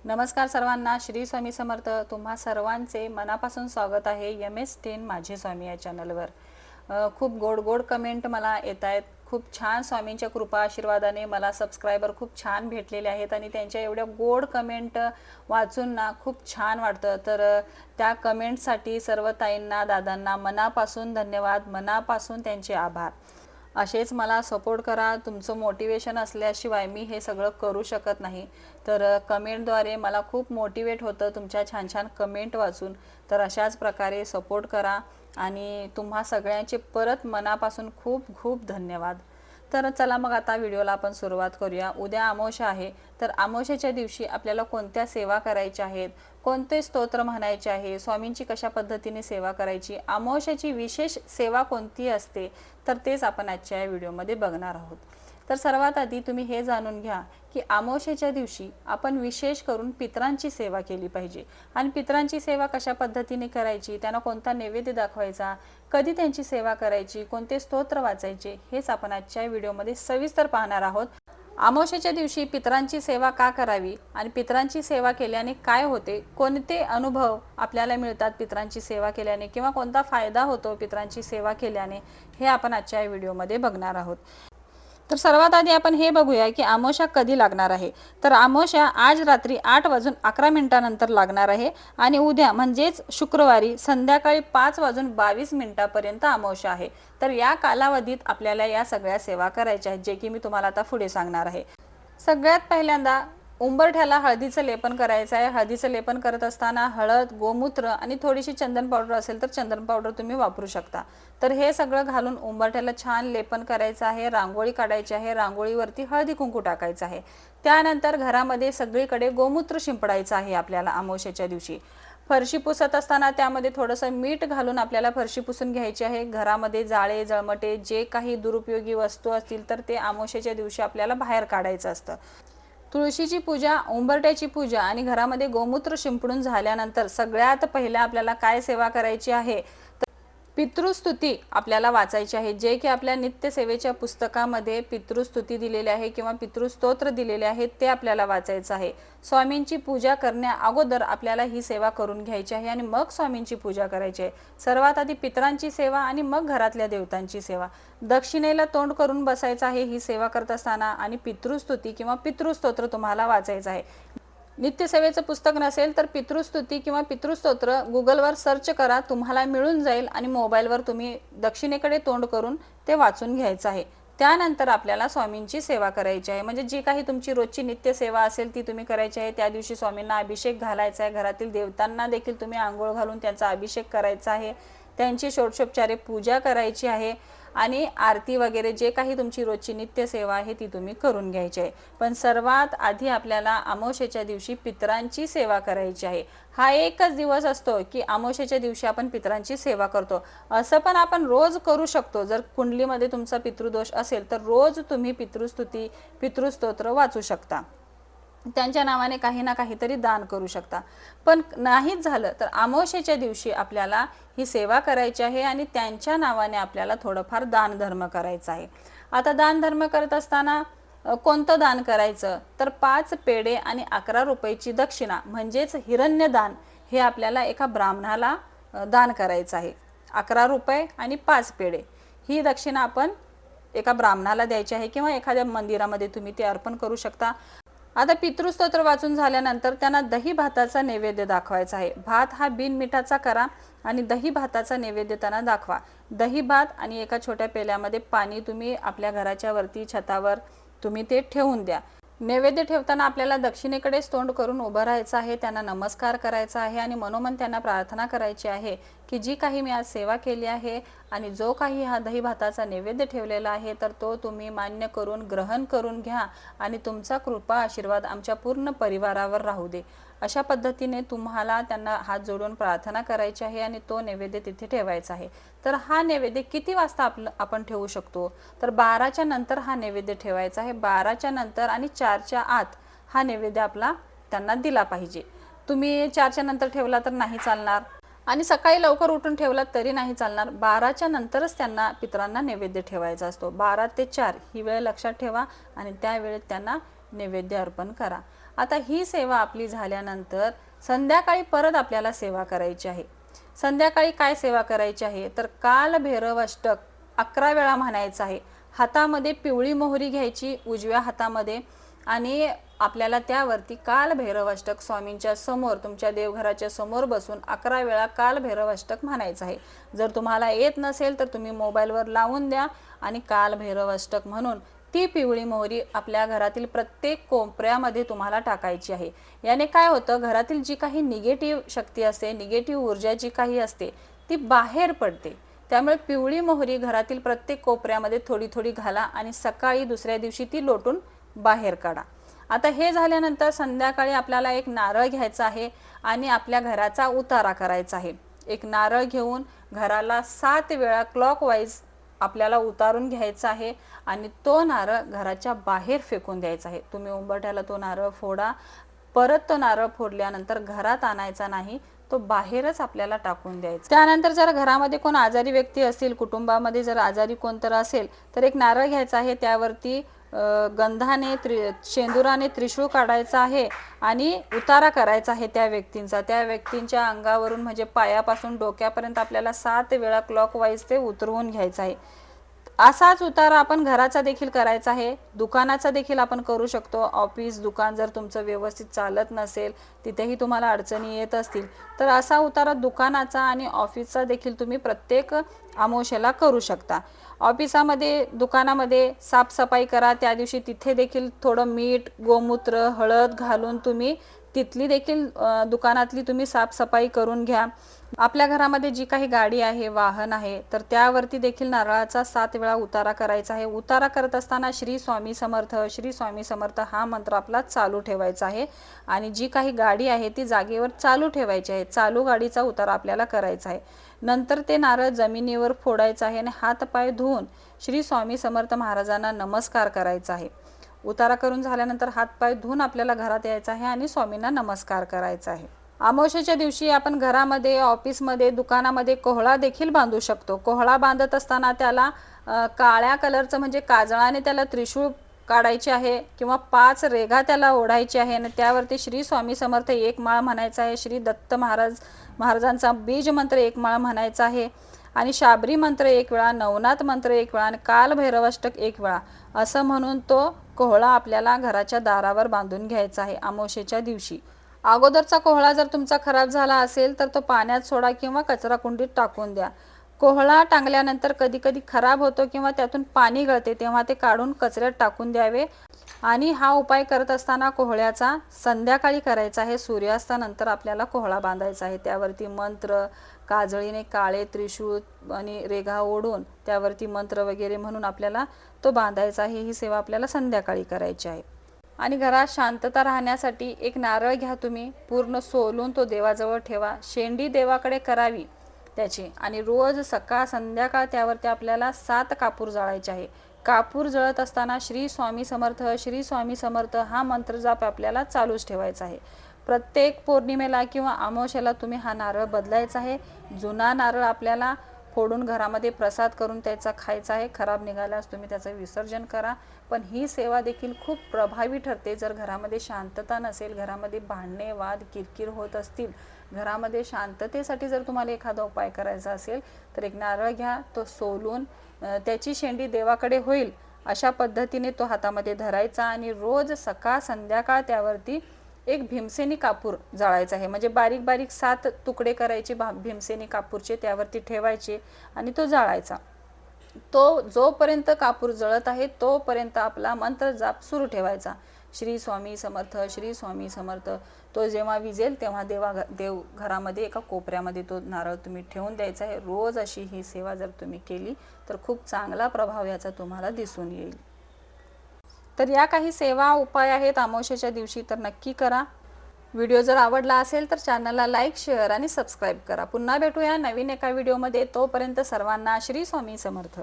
नमस्कार सर्वांना, श्री स्वामी समर्थ. तुम्हा सर्वांचे मनापासून स्वागत आहे MS10 माझे स्वामी या चॅनलवर. खूप गोड गोड कमेंट मला येत आहेत. खूप छान स्वामींच्या कृपा आशीर्वादाने मला सबस्क्रायबर खूप छान भेटलेले आहेत आणि त्यांच्या एवढ्या गोड कमेंट वाचून ना खूप छान वाटतं. तर त्या कमेंटसाठी सर्व ताईंना, दादांना मनापासून धन्यवाद, मनापासून त्यांचे आभार. असेच मला सपोर्ट करा. तुमचं मोटिवेशन असल्याशिवाय मी हे सगळं करू शकत नाही. तर कमेंटद्वारे मला खूप मोटिवेट होतं तुमच्या छान छान कमेंट वाचून. तर अशाच प्रकारे सपोर्ट करा आणि तुम्हा सगळ्यांचे परत मनापासून खूप खूप धन्यवाद. तर चला मग आता व्हिडिओला आपण सुरुवात करूया. उद्या अमावस्या आहे. तर अमावस्येच्या दिवशी आपल्याला कोणत्या सेवा करायच्या आहेत, कोणते स्तोत्र म्हणायचे आहे, स्वामींची कशा पद्धतीने सेवा करायची, अमावस्येची विशेष सेवा कोणती असते, तर तेच आपण आजच्या या व्हिडिओमध्ये बघणार आहोत. तर सर्वात आधी तुम्ही हे जाणून घ्या की अमावस्येच्या दिवशी आपण विशेष करून पितरांची सेवा केली पाहिजे. आणि पितरांची सेवा कशा पद्धतीने करायची, त्यांना कोणता नैवेद्य दाखवायचा, कधी त्यांची सेवा करायची, कोणते स्तोत्र वाचायचे, हेच आपण आजच्या व्हिडिओमध्ये सविस्तर पाहणार आहोत. अमावस्येच्या दिवशी पितरांची सेवा का करावी आणि पितरांची सेवा केल्याने काय होते, कोणते अनुभव आपल्याला मिळतात पितरांची सेवा केल्याने, किंवा कोणता फायदा होतो पितरांची सेवा केल्याने, हे आपण आजच्या व्हिडिओमध्ये बघणार आहोत. तर सर्वात आधी आपण हे बघूया की अमावस्या कधी लागणार आहे. तर अमावस्या आज रात्री 8:11 लागणार आहे आणि उद्या म्हणजेच शुक्रवारी संध्याकाळी 5:22 अमावस्या आहे. तर या कालावधीत आपल्याला या सगळ्या सेवा करायच्या आहेत, जे की मी तुम्हाला आता पुढे सांगणार आहे. सगळ्यात पहिल्यांदा उंबरठ्याला हळदीचं लेपन करायचं आहे. हळदीचं लेपन करत असताना हळद, गोमूत्र आणि थोडीशी चंदन पावडर असेल तर चंदन पावडर तुम्ही वापरू शकता. तर हे सगळं घालून उंबरठ्याला छान लेपन करायचं आहे. रांगोळी काढायची आहे. रांगोळीवरती हळदी कुंकू टाकायचं आहे. त्यानंतर घरामध्ये सगळीकडे गोमूत्र शिंपडायचं आहे आपल्याला अमावस्येच्या दिवशी. फरशी पुसत असताना त्यामध्ये थोडंसं मीठ घालून आपल्याला फरशी पुसून घ्यायची आहे. घरामध्ये जाळे, जळमटे जे काही दुरुपयोगी वस्तू असतील तर ते अमावस्येच्या दिवशी आपल्याला बाहेर काढायचं असतं. तुळशीची पूजा, उंबरठ्याची पूजा आणि घरामध्ये गोमूत्र शिंपडून झाल्यानंतर सगळ्यात पहिला आपल्याला काय सेवा करायची आहे, पितृस्तुती आपल्याला वाचायची आहे. जे की आपल्या नित्यसेवेच्या पुस्तकामध्ये पितृस्तुती दिलेली आहे किंवा पितृस्तोत्र दिलेले आहेत ते आपल्याला वाचायचं आहे. स्वामींची पूजा करण्या अगोदर आपल्याला ही सेवा करून घ्यायची आहे आणि मग स्वामींची पूजा करायची आहे. सर्वात आधी पितरांची सेवा आणि मग घरातल्या देवतांची सेवा. दक्षिणेला तोंड करून बसायचं आहे ही सेवा करत असताना आणि पितृस्तुती किंवा पितृस्तोत्र तुम्हाला वाचायचं आहे. नित्यसेवेचं पुस्तक नसेल तर पितृस्तुती किंवा पितृस्तोत्र गुगलवर सर्च करा, तुम्हाला मिळून जाईल आणि मोबाईलवर तुम्ही दक्षिणेकडे तोंड करून ते वाचून घ्यायचं आहे. त्यानंतर आपल्याला स्वामींची सेवा करायची आहे. म्हणजे जी काही तुमची रोजची नित्यसेवा असेल ती तुम्ही करायची आहे. त्या दिवशी स्वामींना अभिषेक घालायचा आहे. घरातील देवतांना देखील तुम्ही आंघोळ घालून त्यांचा अभिषेक करायचा आहे. त्यांची षोडशोपचारे पूजा करायची आहे आणि आरती वगैरे जे काही तुमची रोजची नित्यसेवा आहे ती तुम्ही करून घ्यायची आहे. पण सर्वात आधी आपल्याला अमावस्येच्या दिवशी पितरांची सेवा करायची आहे. हा एकच दिवस असतो की अमावस्येच्या दिवशी आपण पितरांची सेवा करतो. असं पण आपण रोज करू शकतो. जर कुंडलीमध्ये तुमचा पितृदोष असेल तर रोज तुम्ही पितृस्तुती, पितृस्तोत्र वाचू शकता. त्यांच्या नावाने काही ना काहीतरी दान करू शकता. पण नाहीच झालं तर अमावस्येच्या दिवशी आपल्याला ही सेवा करायची आहे आणि त्यांच्या नावाने आपल्याला थोडंफार दान धर्म करायचा आहे. आता दान धर्म करत असताना कोणतं दान करायचं, तर 5 पेढे आणि 11 रुपयाची दक्षिणा म्हणजेच हिरण्यदान हे आपल्याला एका ब्राह्मणाला दान करायचं आहे. 11 रुपये आणि 5 पेढे ही दक्षिणा आपण एका ब्राह्मणाला द्यायची आहे किंवा एखाद्या मंदिरामध्ये तुम्ही ते अर्पण करू शकता. आता पितृस्तोत्र वाचून झाल्यानंतर त्यांना दही भाताचा नैवेद्य दाखवायचा आहे. भात हा बिन मिठाचा करा आणि दही भाताचा नैवेद्य त्यांना दाखवा. दही भात आणि एका छोट्या पेल्यामध्ये पाणी तुम्ही आपल्या घराच्या वरती छतावर तुम्ही ते ठेवून द्या. नैवेद्य ठेवताना आपल्याला दक्षिणेकडेच तोंड करून उभं राहायचं आहे. त्यांना नमस्कार करायचा आहे आणि मनोमन त्यांना प्रार्थना करायची आहे की जी काही मी आज सेवा केली आहे आणि जो काही हा दही भाताचा नैवेद्य ठेवलेला आहे तर तो तुम्ही मान्य करून ग्रहण करून घ्या आणि तुमचा कृपा आशीर्वाद आमच्या पूर्ण परिवारावर राहू दे. अशा पद्धतीने तुम्हाला त्यांना हात जोडून प्रार्थना करायची आहे आणि तो नैवेद्य तिथे ठेवायचा आहे. तर हा नैवेद्य किती वाजता आपण ठेवू शकतो, तर 12च्या नंतर हा नैवेद्य ठेवायचा आहे. 12च्या नंतर आणि 4च्या आत हा नैवेद्य आपला त्यांना दिला पाहिजे. तुम्ही 4च्या नंतर ठेवला तर नाही चालणार आणि सकाळी लवकर उठून ठेवलात तरी नाही चालणार. 12च्या नंतरच त्यांना पितरांना नैवेद्य ठेवायचा असतो. 12 ते 4 ही वेळ लक्षात ठेवा आणि त्या वेळेत त्यांना नैवेद्य अर्पण करा। आता ही सेवा आपली झाल्यानंतर संध्याकाळी परत आपल्याला सेवा करायची आहे। संध्याकाळी काय सेवा करायची आहे तर काल भैरव अष्टक 11 वेळा म्हणायचं आहे। हातामध्ये पिवळी मोहरी घ्यायची उजव्या हातामध्ये आणि आपल्याला त्यावरती काल भैरव अष्टक स्वामींच्या समोर तुमच्या देवघराच्या समोर बसून 11 वेळा काल भैरव अष्टक म्हणायचं आहे। जर तुम्हाला येत नसेल तर तुम्ही मोबाईलवर लावून द्या आणि काल भैरव अष्टक म्हणून ती पिवळी मोहरी आपल्या घरातील प्रत्येक कोपऱ्यामध्ये तुम्हाला टाकायची आहे। याने काय होतं, घरातील जी काही निगेटिव्ह शक्ती असते, निगेटिव्ह ऊर्जा जी काही असते ती बाहेर पडते। त्यामुळे पिवळी मोहरी घरातील प्रत्येक कोपऱ्यामध्ये थोडी थोडी घाला आणि सकाळी दुसऱ्या दिवशी ती लोटून बाहेर काढा। आता हे झाल्यानंतर संध्याकाळी आपल्याला एक नारळ घ्यायचा आहे आणि आपल्या घराचा उतारा करायचा आहे। एक नारळ घेऊन घराला 7 वेळा क्लॉकवाईज आपल्याला उतारून घ्यायचा आहे आणि तो नारळ घराच्या बाहेर फेकून द्यायचा आहे। तुम्ही उंबरठ्याला तो नारळ फोडा, परत तो नारळ फोडल्यानंतर घरात आणायचा नाही, तो बाहेरच आपल्याला टाकून द्यायचा। त्यानंतर जर घरामध्ये कोण आजारी व्यक्ती असतील, कुटुंबामध्ये जर आजारी कोणतर असेल तर एक नारळ घ्यायचा आहे, त्यावरती गंधाने शेंदुराने त्रिशूळ काढायचा आहे आणि उतारा करायचा आहे त्या व्यक्तींचा। त्या व्यक्तींच्या अंगावरून म्हणजे पायापासून डोक्यापर्यंत आपल्याला 7 वेळा क्लॉकवाईज ते उतरवून घ्यायचं आहे। असाच उतारा आपण घराचा देखील करायचा आहे, दुकानाचा देखील आपण करू शकतो। ऑफिस दुकान जर तुमचं व्यवस्थित चालत नसेल, तिथेही तुम्हाला अडचणी येत असतील तर असा उतारा दुकानाचा आणि ऑफिसचा देखील तुम्ही प्रत्येक अमावस्येला करू शकता। ऑफिसामध्ये दुकानामध्ये साफसफाई करा, त्या दिवशी तिथे देखील थोडं मीठ गोमूत्र हळद घालून तुम्ही तिथली देखील दुकानातली तुम्ही साफसफाई करून घ्या। आपल्या घरामध्ये जी काही गाडी आहे, वाहन आहे तर त्यावरती देखील नारळाचा 7 वेळा उतारा करायचा आहे। उतारा करत असताना श्री स्वामी समर्थ श्री स्वामी समर्थ हा मंत्र आपला चालू ठेवायचा आहे आणि जी काही गाडी आहे ती जागेवर चालू ठेवायची आहे। चालू गाडीचा उतारा आपल्याला करायचा आहे। नंतर ते नारळ जमिनीवर फोडायचं आहे आणि हात पाय धुवून श्री स्वामी समर्थ महाराजांना नमस्कार करायचा आहे। उतारा करून झाल्यानंतर हात पाय धुवून आपल्याला घरात यायचं आहे आणि स्वामींना नमस्कार करायचा आहे। अमावस्येच्या दिवशी आपण घरामध्ये, ऑफिसमध्ये, दुकानामध्ये कोहळा देखील बांधू शकतो। कोहळा बांधत असताना त्याला काळ्या कलरचं म्हणजे काजळाने त्याला त्रिशूळ काढायचे आहे किंवा 5 रेघा त्याला ओढायची आहे आणि त्यावरती श्री स्वामी समर्थ 1 माळ म्हणायचा आहे, श्री दत्त महाराजांचा बीज मंत्र 1 माळ म्हणायचा आहे आणि शाबरी मंत्र 1 वेळा, नवनाथ मंत्र 1 वेळा आणि काल भैरवाष्टक 1 वेळा असं म्हणून तो कोहळा आपल्याला घराच्या दारावर बांधून घ्यायचा आहे अमावस्येच्या दिवशी। अगोदरचा कोहळा जर तुमचा खराब झाला असेल तर तो पाण्यात सोडा किंवा कचरा कुंडीत टाकून द्या। कोहळा टांगल्यानंतर कधी कधी खराब होतो किंवा त्यातून पाणी गळते, तेव्हा ते काढून कचऱ्यात टाकून द्यावे आणि हा उपाय करत असताना कोहळ्याचा संध्याकाळी करायचा आहे। सूर्यास्तानंतर आपल्याला कोहळा बांधायचा आहे, त्यावरती मंत्र काजळीने काळे त्रिशूळ आणि रेघा ओढून त्यावरती मंत्र वगैरे म्हणून आपल्याला तो बांधायचा आहे। ही सेवा आपल्याला संध्याकाळी करायची आहे। आणि घरात शांतता राहण्यासाठी एक नारळ घ्या, तुम्ही पूर्ण सोलून तो देवाजवळ ठेवा, शेंडी देवाकडे करावी त्याची आणि रोज सकाळ संध्याकाळ त्यावरती आपल्याला 7 कापूर जाळायचे आहे। कापूर जळत असताना श्री स्वामी समर्थ श्री स्वामी समर्थ हा मंत्र जाप आपल्याला चालूच ठेवायचा आहे। प्रत्येक पौर्णिमेला किंवा अमावस्येला तुम्ही हा नारळ बदलायचा आहे। जुना नारळ आपल्याला फोडून घरामध्ये प्रसाद करून त्याचा खायचा आहे, खराब निघाल्यास तुम्ही त्याचं विसर्जन करा। पण ही सेवा देखील खूप प्रभावी ठरते। जर घरामध्ये शांतता नसेल, घरामध्ये भांडणे वाद किरकिर होत असतील, घरामध्ये शांततेसाठी जर तुम्हाला एखादा उपाय करायचा असेल तर एक नारळ घ्या, तो सोलून त्याची शेंडी देवाकडे होईल अशा पद्धतीने तो हातामध्ये धरायचा आणि रोज सकाळ संध्याकाळ त्यावरती एक भीमसेनी कापूर जाळायचा आहे। म्हणजे बारीक बारीक 7 तुकडे करायचे भीमसेनी कापूरचे, त्यावरती ठेवायचे आणि तो जाळायचा। तो जोपर्यंत कापूर जळत आहे तोपर्यंत आपला मंत्र जाप सुरू ठेवायचा, श्री स्वामी समर्थ श्री स्वामी समर्थ। तो जेव्हा विजेल तेव्हा देव घरामध्ये एका कोपऱ्यामध्ये तो नारळ तुम्ही ठेवून द्यायचा आहे। रोज अशी ही सेवा जर तुम्ही केली तर खूप चांगला प्रभाव याचा तुम्हाला दिसून येईल। तर या काही सेवा उपाय आहेत अमावस्येच्या दिवशी, तर नक्की करा। व्हिडिओ जर आवडला असेल तर चॅनलला लाईक शेअर आणि सबस्क्राईब करा। पुन्हा भेटूया नवीन एका व्हिडिओमध्ये, तोपर्यंत सर्वांना श्री स्वामी समर्थ।